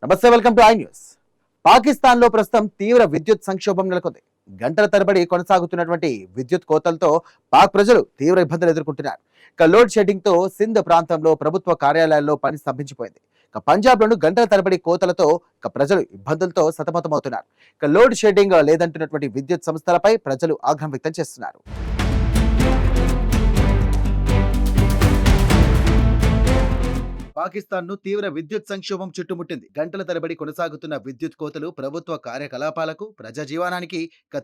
నమస్తే, welcome to I news. Pakistan లో ప్రస్తుతం తీవ్ర విద్యుత్ సంక్షోభం నెలకొంది. గంటల తరబడి కొనసాగుతున్నటువంటి విద్యుత్ కోతలతో పాక్ ప్రజలు తీవ్ర ఇబ్బందులు ఎదుర్కొంటున్నారు. లోడ్ షెడ్డింగ్ తో సింధ్ ప్రాంతంలో ప్రభుత్వ కార్యాలయాల్లో పని స్తంభించిపోయింది. పంజాబ్ లోను గంటల తరబడి కోతలతో ప్రజలు ఇబ్బందులతో సతమతమవుతున్నారు. లోడ్ షెడ్డింగ్ లేదంటున్నటువంటి విద్యుత్ సంస్థలపై ప్రజలు ఆగ్రహం వ్యక్తం చేస్తున్నారు. పాకిస్తాన్ ను తీవ్ర విద్యుత్ సంక్షోభం చుట్టుముట్టింది. గంటల తరబడి కొనసాగుతున్న విద్యుత్ కోతలు ప్రభుత్వ కార్యకలాపాలకు, ప్రజా జీవనానికి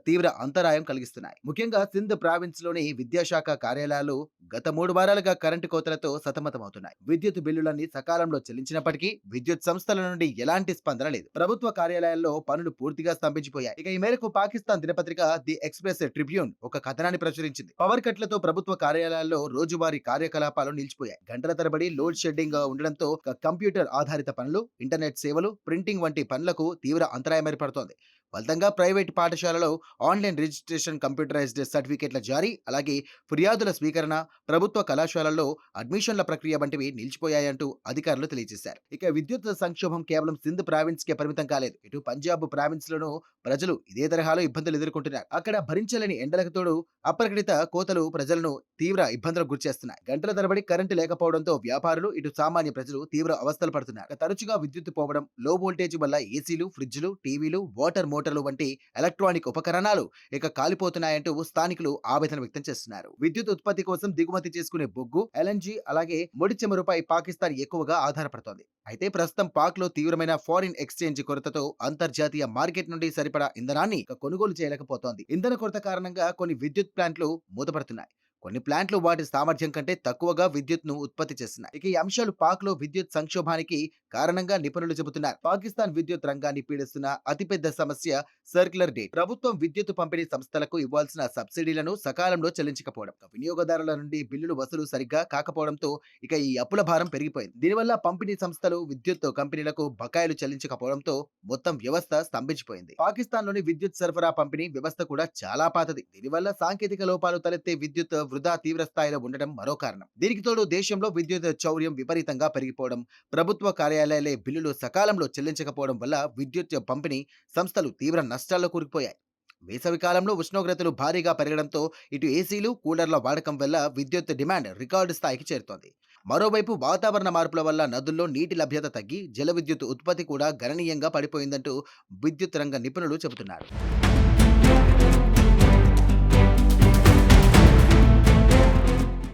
తీవ్ర అంతరాయం కలిగిస్తున్నాయి. ముఖ్యంగా సింధ్ ప్రావిన్స్ లోని విద్యాశాఖ కార్యాలయాలు గత 3 వారాలుగా కరెంటు కోతలతో సతమతమవుతున్నాయి. విద్యుత్ బిల్లులన్నీ సకాలంలో చెల్లించినప్పటికీ విద్యుత్ సంస్థల నుండి ఎలాంటి స్పందన లేదు. ప్రభుత్వ కార్యాలయాల్లో పనులు పూర్తిగా స్తంభించిపోయాయి. ఈ మేరకు పాకిస్తాన్ దినపత్రిక ది ఎక్స్‌ప్రెస్ ట్రిబ్యూన్ ఒక కథనాన్ని ప్రచురించింది. పవర్ కట్లతో ప్రభుత్వ కార్యాలయాల్లో రోజువారీ కార్యకలాపాలు నిలిచిపోయాయి. గంటల తరబడి లోడ్ షెడ్డింగ్ ఉండడంతో కంప్యూటర్ ఆధారిత పనులు, ఇంటర్నెట్ సేవలు, ప్రింటింగ్ వంటి పనులకు తీవ్ర అంతరాయం ఏర్పడుతోంది. ఫలితంగా ప్రైవేట్ పాఠశాలలో ఆన్లైన్ రిజిస్ట్రేషన్, కంప్యూటరైజ్డ్ సర్టిఫికేట్ల జారీ, అలాగే ఫిర్యాదుల స్వీకరణ, ప్రభుత్వ కళాశాలల్లో అడ్మిషన్ల ప్రక్రియ వంటివి నిలిచిపోయాయంటూ అధికారులు తెలియజేశారు. విద్యుత్ సంక్షోభం కేవలం సింధ్ ప్రావిన్స్ కే పరిమితం కాలేదు. ఇటు పంజాబ్ ప్రావిన్స్ లోనూ ప్రజలు ఇదే తరహాలో ఇబ్బందులు ఎదుర్కొంటున్నారు. అక్కడ భరించలేని ఎండలకు తోడు అప్రకటిత కోతలు ప్రజలను తీవ్ర ఇబ్బందులకు గురిచేస్తున్నాయి. గంటల తరబడి కరెంటు లేకపోవడంతో వ్యాపారులు, ఇటు సామాన్య ప్రజలు తీవ్ర అవస్థలు పడుతున్నారు. తరచుగా విద్యుత్ పోవడం, లో వోల్టేజ్ వల్ల ఏసీలు, ఫ్రిడ్జ్లు, టీవీలు, వాటర్ మోటార్లు వంటి ఎలక్ట్రానిక్ ఉపకరణాలు కాలిపోతున్నాయంటూ స్థానికులు ఆవేదన వ్యక్తం చేస్తున్నారు. విద్యుత్ ఉత్పత్తి కోసం దిగుమతి చేసుకునే బొగ్గు, ఎల్ఎన్జీ, అలాగే ముడి చమురుపై పాకిస్తాన్ ఎక్కువగా ఆధారపడుతోంది. అయితే ప్రస్తుతం పాక్ లో తీవ్రమైన ఫారిన్ ఎక్స్చేంజ్ కొరతతో అంతర్జాతీయ మార్కెట్ నుండి సరిపడా ఇంధనాన్ని కొనుగోలు చేయలేకపోతోంది. ఇంధన కొరత కారణంగా కొన్ని విద్యుత్ ప్లాంట్లు మూతపడుతున్నాయి. కొన్ని ప్లాంట్లు వాటి సామర్థ్యం కంటే తక్కువగా విద్యుత్ ను ఉత్పత్తి చేస్తున్నాయి. ఈ అంశాలు పాక్ లో విద్యుత్ సంక్షోభానికి కారణంగా నిపుణులు చెబుతున్నారు. పాకిస్తాన్ విద్యుత్ రంగాన్ని పీడిస్తున్న అతిపెద్ద సమస్య సర్క్యులర్ డేట్. ప్రభుత్వం విద్యుత్ పంపిణీ సంస్థలకు ఇవ్వాల్సిన సబ్సిడీలను సకాలంలో చెల్లించకపోవడం, వినియోగదారుల నుండి బిల్లులు వసూలు సరిగ్గా కాకపోవడంతో ఈ అప్పుల భారం పెరిగిపోయింది. దీనివల్ల పంపిణీ సంస్థలు విద్యుత్ కంపెనీలకు బకాయిలు చెల్లించకపోవడంతో మొత్తం వ్యవస్థ స్తంభించిపోయింది. పాకిస్తాన్ లోని విద్యుత్ సరఫరా పంపిణీ వ్యవస్థ కూడా చాలా పాతది. దీనివల్ల సాంకేతిక లోపాలు తలెత్తే విద్యుత్ వృధా తీవ్ర స్థాయిలో ఉండడం మరో కారణం. దీనికి తోడు దేశంలో విద్యుత్ చౌర్యం విపరీతంగా పెరిగిపోవడం, ప్రభుత్వ కార్యాలయాలే బిల్లులు సకాలంలో చెల్లించకపోవడం వల్ల విద్యుత్ పంపిణీ సంస్థలు తీవ్ర నష్టాల్లో కూరుకుపోయాయి. వేసవి కాలంలో ఉష్ణోగ్రతలు భారీగా పెరగడంతో ఇటు ఏసీలు, కూలర్ల వాడకం వల్ల విద్యుత్ డిమాండ్ రికార్డు స్థాయికి చేరుతోంది. మరోవైపు వాతావరణ మార్పుల వల్ల నదుల్లో నీటి లభ్యత తగ్గి జల విద్యుత్ ఉత్పత్తి కూడా గణనీయంగా పడిపోయిందంటూ విద్యుత్ రంగ నిపుణులు చెబుతున్నారు.